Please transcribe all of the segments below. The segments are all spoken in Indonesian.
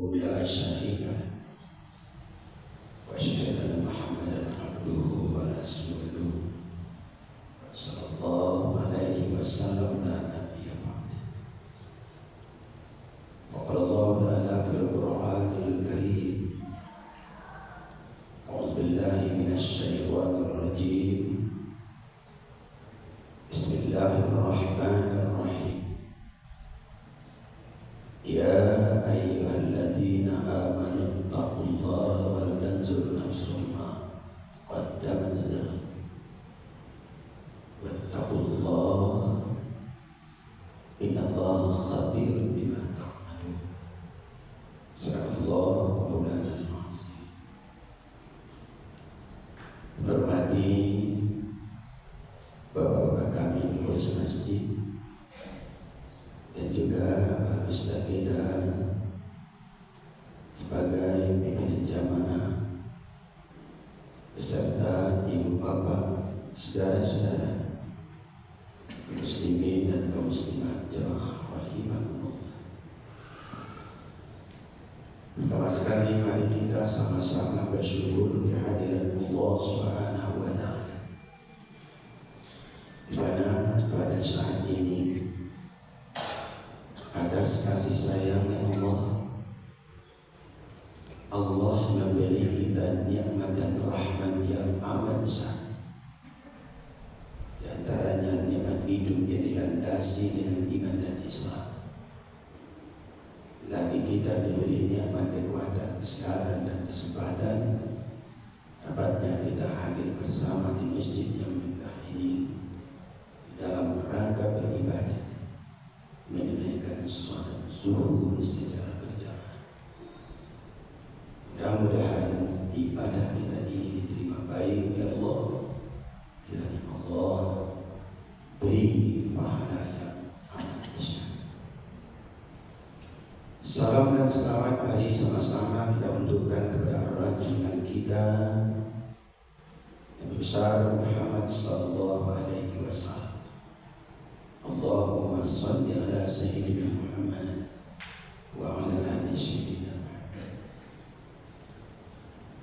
لا شريك له وأشهد أن محمدا عبده ورسوله صلى الله عليه وسلم لا نبي بعده. فقال الله تعالى في القرآن الكريم: أعوذ بالله من الشيطان الرجيم. بسم الله الرحمن الرحيم. يا أيها الذين آمنوا اتقوا الله ولتنظر نفس ما قدمت لغد واتقوا الله إن الله خبير بما تعملون. صدق الله مولانا العظيم. Hormati bapak-bapak kami pengurus masjid dan juga Pak Ustaz kita sebagai pimpinan jamaah beserta ibu bapak, saudara-saudara muslimin dan kaum muslimat jamaah rahimakumullah. Pertama sekali mari kita sama-sama bersyukur kehadiran Allah Subhanahu wa taala, di mana pada saat ini atas kasih sayangnya Allah memberi kita nikmat dan rahmat yang amat besar. Di antaranya nikmat hidup yang dilandasi dengan iman dan Islam. Lagi kita diberi nikmat kekuatan, kesehatan dan kesempatan dapatnya kita hadir bersama di masjid yang megah ini dalam rangka beribadah, menunaikan salat zuhur secara berjamaah. Mudah-mudahan ibadah kita ini diterima baik oleh Allah. Kiranya Allah beri pahala yang amat besar. Salam dan selawat mari sama-sama kita untukkan kepada junjungan kita Nabi besar Muhammad sallallahu alaihi wasallam. Allahumma salli ala sayyidina Muhammad wa ala ali sayyidina Muhammad.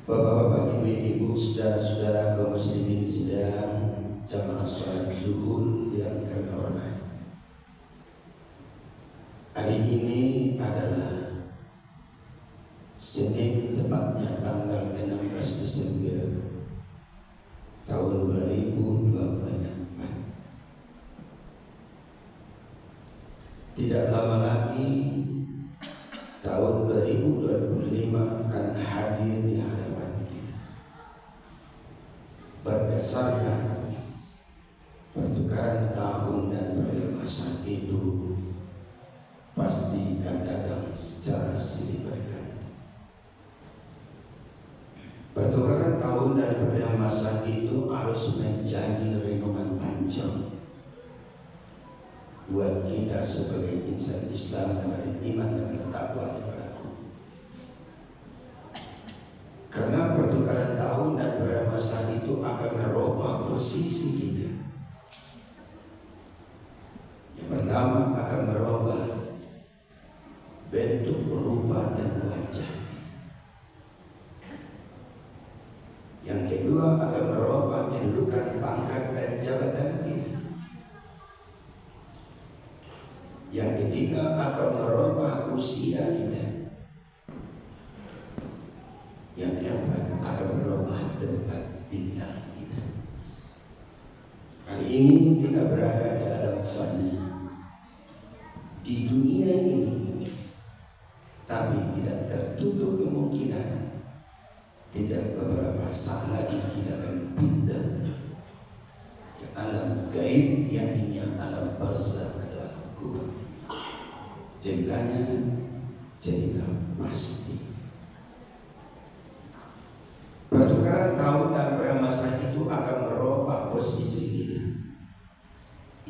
Bapak-bapak, ibu-ibu, saudara-saudara kaum muslimin sidang jamaah salat zuhur yang kami hormati. Hari ini adalah Senin, tepatnya tanggal 16 Desember tahun 2024. Tidak lama lagi tahun 2025 akan hadir di hadapan kita. Berdasarkan pertukaran tahun dan periode masa itu pasti akan datang secara silih berganti. Pertukaran tahun dan periode masa itu harus menjadi renungan panjang buat kita sebagai insan Islam yang beriman dan bertakwa kepada Allah. Karena pertukaran tahun dan periode masa itu akan merubah posisi kita. Yang pertama akan merubah bentuk, rupa dan wajah kita. Yang kedua akan merubah kedudukan, pangkat dan jabatan kita. Yang ketiga akan merubah usia kita. Yang keempat akan merubah tempat tinggal kita. Hari ini kita berada dalam fana di dunia ini, tapi tidak tertutup kemungkinan tidak beberapa saat lagi kita akan pindah ke alam gaib, yakni alam barzakh atau alam kubur. Ceritanya cerita pasti. Pertukaran tahun dan periode masa itu akan merubah posisi kita.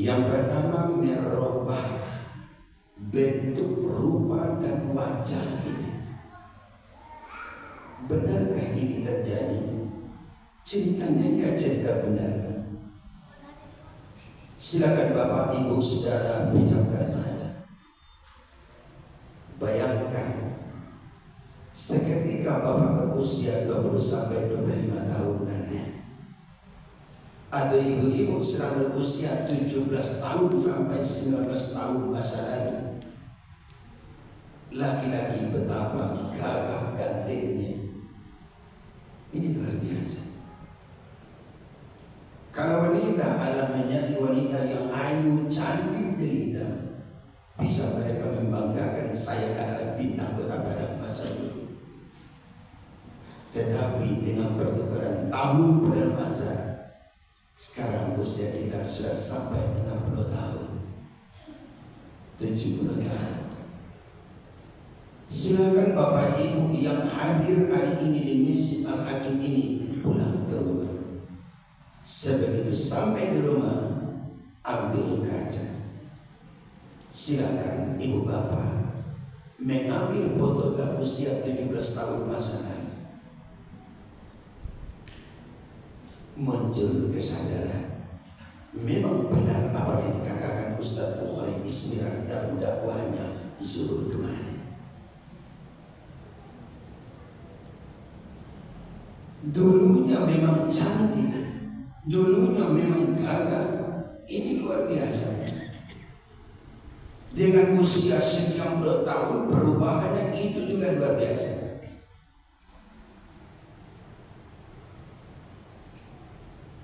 Yang pertama merubah bentuk, rupa dan wajah kita. Benarkah ini terjadi? Ceritanya ya cerita benar. Silakan Bapak Ibu Saudara bijakkan mana. Bayangkan Seketika Bapak berusia 20 sampai 25 tahun nanti, atau ibu-ibu sedang berusia 17 tahun sampai 19 tahun masa lalu, laki-laki betapa gagah gantengnya. Ini luar biasa. Kalau wanita adalah menjadi wanita yang ayu, cantik, jelita, bisa mereka membanggakan saya adalah bintang kota Padang masa dulu. Tetapi dengan pertukaran tahun pada masa sekarang, usia kita sudah sampai 60 tahun, 70 tahun. Silakan Bapak Ibu yang hadir hari ini di Masjid Al-Hakim ini pulang ke rumah. Sebegitu sampai di rumah, ambil kaca. Silakan Ibu Bapak mengambil foto usia 17 tahun masa lalu. Muncul kesadaran, memang benar apa yang dikatakan Ustaz Bukhari Ismiran dalam dakwahnya Zuhur kemarin. Dulunya memang cantik, dulunya memang gagah. Ini luar biasa. Dengan usia 90 tahun perubahannya itu juga luar biasa.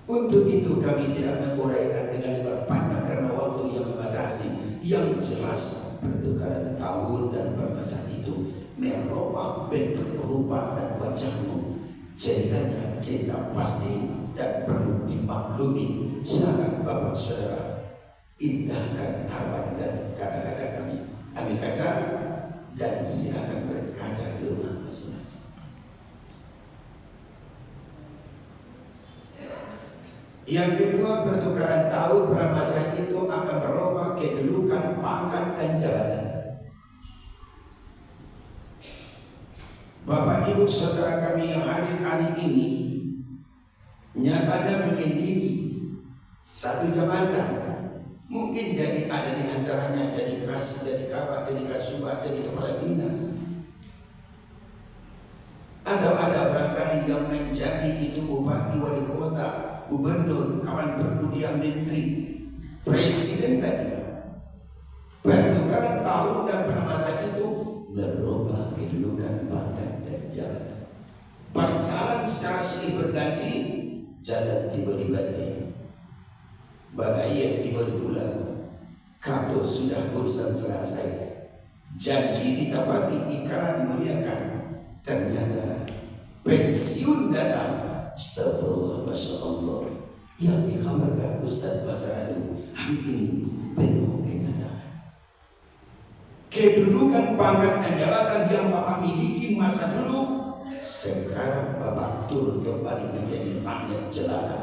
Untuk itu kami tidak menguraikan dengan lebar panjang karena waktu yang membatasi. Yang jelas pertukaran tahun dan permasalahan itu merubah bentuk, rupa dan wajahmu. Ceritanya cerita pasti dan perlu dimaklumi. Silakan Bapak Saudara indahkan harapan dan kata-kata kami. Ambil kaca dan silakan berkaca di rumah masing-masing. Yang kedua, pertukaran tahun pada masa itu akan merubah kedudukan, pangkat dan jabatan. Bapak Ibu Saudara kami yang hadir hari ini nyatanya memiliki satu jabatan. Mungkin jadi ada di antaranya jadi kasih, jadi kabar, jadi kasubag, jadi kepala dinas. Ada barangkali yang menjadi itu bupati, wali kota, gubernur, kawan perlu dia menteri, presiden tadi. Pertukaran tahun dan pada masa itu merubah kedudukan, pangkat dan jabatan. Berjalan secara silih berganti, jalan tiba-tiba bagaya tiba di bulan. Kata sudah urusan selesai, janji ditepati, ikrar dimuliakan. Ternyata pensiun datang. Astagfirullah, Masya Allah. Yang dikabarkan Ustaz masa lalu hari ini penuh kenyataan. Kedudukan, pangkat dan jabatan yang Bapak miliki masa dulu, sekarang Bapak turun kembali menjadi rakyat jelata.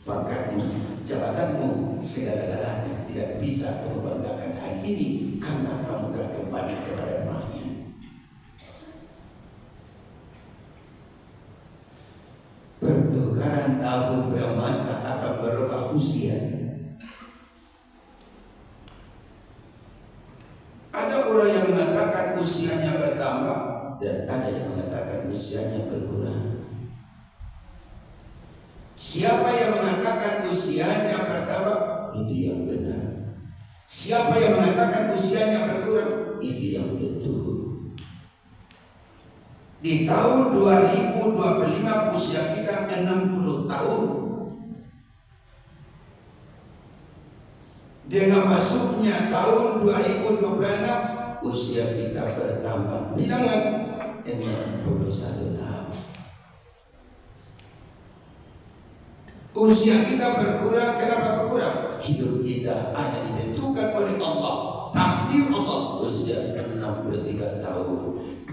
Pangkatmu, jabatanmu, segala-galanya tidak bisa membanggakan hari ini karena kamu telah kembali kepada rakyat. Pertukaran tahun bermasa akan merubah usia. Ada orang yang mengatakan usianya bertambah dan ada yang mengatakan usianya berkurang. Siapa yang mengatakan usianya bertambah, itu yang benar. Siapa yang mengatakan usianya berkurang, itu yang betul. Di tahun 2025 usia kita 60 tahun. Dengan masuknya tahun 2026 usia kita bertambah bilangan 61 tahun. Usia kita berkurang. Kenapa berkurang? Hidup kita hanya ditentukan oleh Allah, takdir Allah. Usia 63 tahun.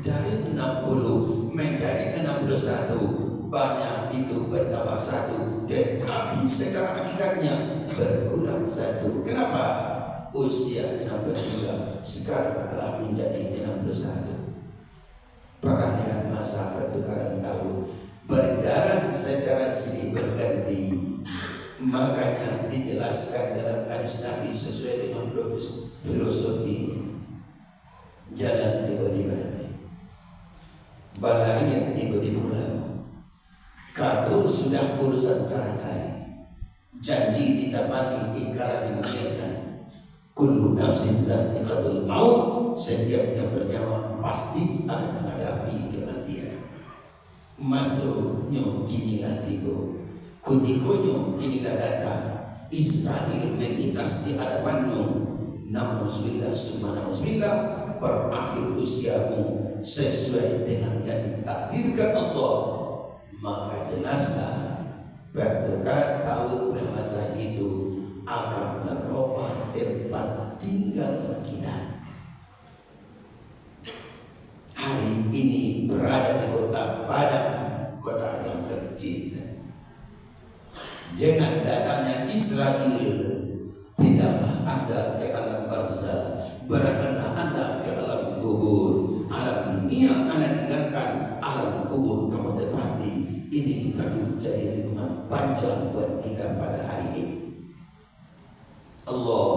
Dari 60 menjadi 61, banyak itu bertambah 1, tetapi secara hakikatnya berkurang 1. Kenapa? Usia 63 sekarang telah menjadi 61. Peralihan masa pertukaran tahun berjalan secara silih berganti. Makanya dijelaskan dalam hadis Nabi sesuai dengan filosofi jalan tiba-tiba. balai tiba di pulau. Kado sudah urusan selesai. Janji ditepati, ingkar dimuliakan. Kullu nafsin za'iqatul maut. Setiap yang bernyawa pasti akan menghadapi kematian. Masuknya kinilah tiba, kutikonyo kinilah datang. Israel melintas di hadapanmu. Nauzubillah summa nauzubillah, berakhir usiamu sesuai dengan yang ditakdirkan Allah. Maka jelaslah bertukar tahun bermasa itu akan merubah tempat tinggal kita. Hari ini berada di kota Padang, kota yang tercinta. Dengan datangnya Israel, pindahlah Anda ke alam barzah, berangkatlah Anda ke alam kubur. Alam dunia Anda tinggalkan, alam kubur kamu tepati. Ini perlu jadi renungan panjang buat kita pada hari ini. Allah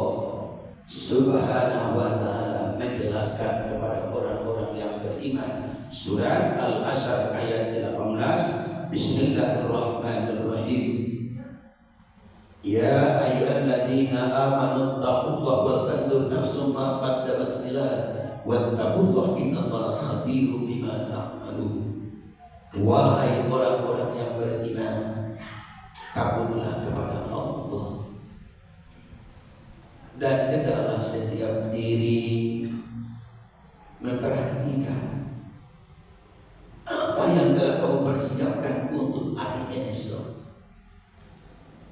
Subhanahu wa ta'ala menjelaskan kepada orang-orang yang beriman. Surat Al-Asr ayat 18. Bismillahirrahmanirrahim. Ya ayyuhalladzina amanu taqullaha wal tanzur nafsum ma qaddamat lighad wattaqullaha innallaha khabirum bima ta'malun. Wahai orang-orang yang beriman, takutlah kepada Allah dan hendaklah setiap diri memperhatikan apa yang telah kamu persiapkan untuk hari esok.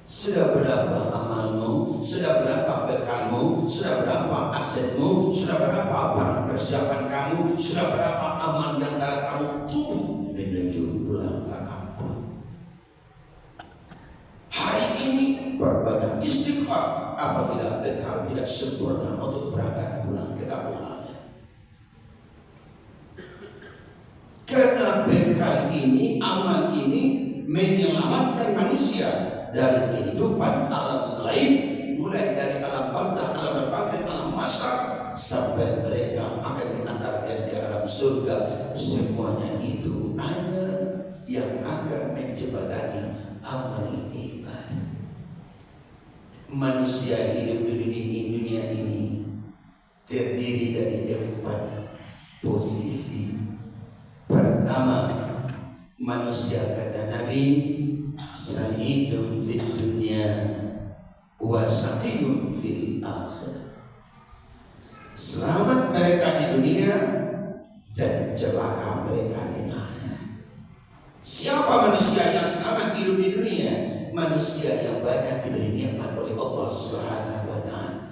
Sudah berapa amalmu, sudah berapa bekalmu, sudah berapa asetmu, sudah berapa barang persiapan kamu, sudah berapa amal yang telah kamu tubuh menuju pulang ke kampung. Hari ini berbanyak istighfar apabila bekal tidak sempurna untuk berangkat pulang ke kampung halaman. Karena bekal ini, amal ini menyelamatkan manusia dari kehidupan alam gaib, mulai dari alam barzah, alam berbagai, alam masyar, sampai mereka akan diantarkan ke alam surga. Semuanya itu hanya yang akan menjembatani amal ibadah. Manusia hidup di dunia ini terdiri dari 4 posisi. Pertama, manusia kata Nabi, sa'idun fid dunya wa sa'idun fil akhirah. Selamat mereka di dunia dan celaka mereka di akhirat. Siapa manusia yang selamat hidup di dunia? Manusia yang banyak diberi nikmat oleh Allah Subhanahu wa ta'ala.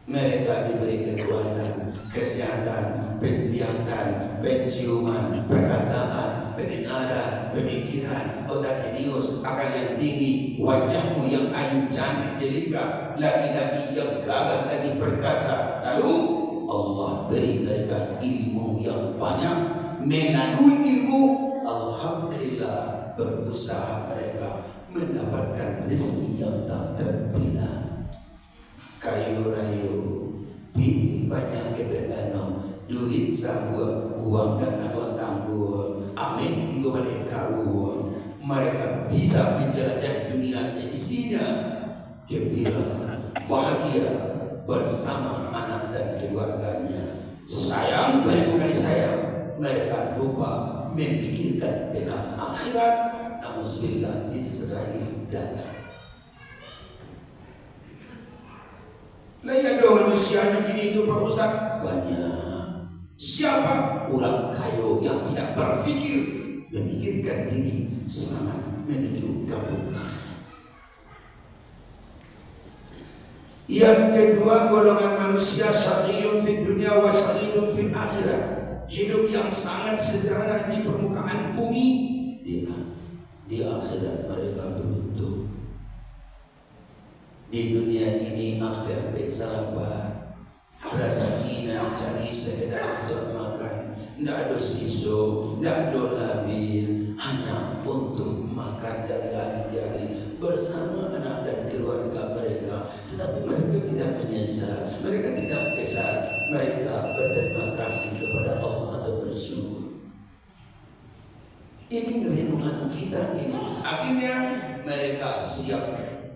Mereka diberi kekuatan, kesehatan, penglihatan, penciuman, perkataan, pendengaran, pemikiran, otak jenius, akal yang tinggi, wajahmu yang ayu cantik jelita, laki-laki yang gagah lagi perkasa. Lalu Allah beri mereka ilmu yang banyak. Melalui ilmu, alhamdulillah, berusaha mereka mendapatkan rezeki yang tak terbilang. Kayu rayu, bini banyak kebedano, duit sambua, uang dan tangguh, amin tiga balik karuan. Mereka bisa menjelajahi dunia seisinya, gembira, bahagia bersama anak dan keluarganya. Sayang berkali sayang, mereka lupa memikirkan bekal akhirat. Nauzubillah, Israel datang. Layak dong manusia yang gini itu Pak Ustaz? Banyak. Siapa? Orang kaya yang tidak berpikir, memikirkan diri selamat menuju kampung akhirat. Yang kedua, golongan manusia syaqiyun fid dunya wa sa'idun fil akhirah. Hidup yang sangat sederhana di permukaan bumi, di akhirat mereka beruntung. Di dunia ini hampir salapan, rezeki nak dicari sekedar untuk makan, tidak ada siso, tidak ada labir, hanya untuk makan dari hari-hari bersama anak dan keluarga mereka. Tetapi mereka tidak menyesal, mereka tidak kesal, mereka berterima kasih kepada Allah atau bersyukur. Ini renungan kita ini. Akhirnya mereka siap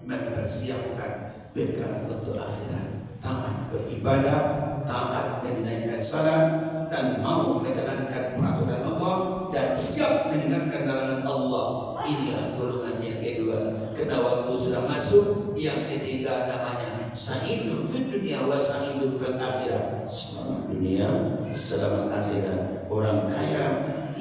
mempersiapkan bekal untuk akhirat. Taat beribadah, taat menunaikan salat, dan mau menjalankan peraturan Allah dan siap mendengarkan larangan Allah. Inilah golongan yang kedua. Karena waktu sudah masuk, yang ketiga namanya sa'idun fid dunia wa sa'idun fil akhirat. Selamat dunia, selamat akhirat. Orang kaya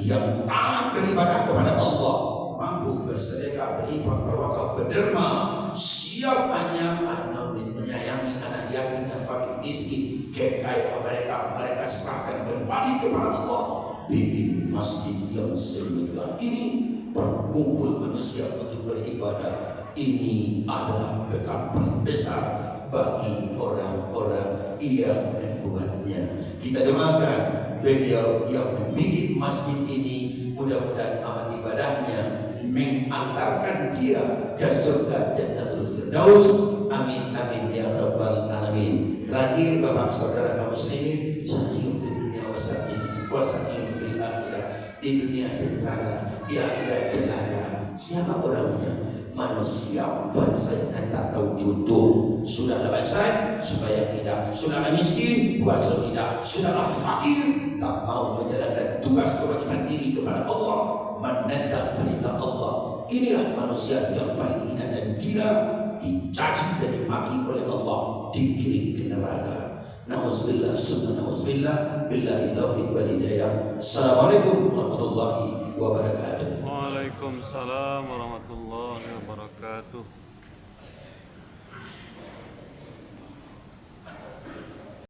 yang taat beribadah kepada Allah, mampu bersedekah, berinfak, berwakaf, berderma, siap hanya menyayangi anak yatim dan fakir miskin. Kekayaan mereka serahkan kembali kepada Allah. Bikin masjid yang semegah ini, berkumpul manusia untuk beribadah. Ini adalah bekal paling besar bagi orang-orang yang membuatnya. Kita doakan beliau yang membuat masjid ini, mudah-mudahan amal ibadahnya mengantarkan dia ke surga Jannatul Firdaus. Amin amin ya rabbal alamin. Terakhir Bapak saudara kaum muslimin, sa'yun fid dunya wa sa'yun fil akhirah. Di dunia sengsara, di akhirat celaka. Siapa orangnya? Manusia bangsa yang tak tahu jodoh. Sudahlah bangsa supaya tidak, sudahlah miskin puasa tidak, sudahlah fakir tak mau menjalankan tugas kewajiban diri kepada Allah, menentang perintah Allah. Inilah manusia yang paling hina dan gila, dicaci dan dimaki oleh Allah, dikirim ke neraka. Nauzubillah summa nauzubillah, billahi taufiq wal hidayah. Assalamualaikum warahmatullahi wabarakatuh. Waalaikumsalam warahmatullahi wabarakatuh.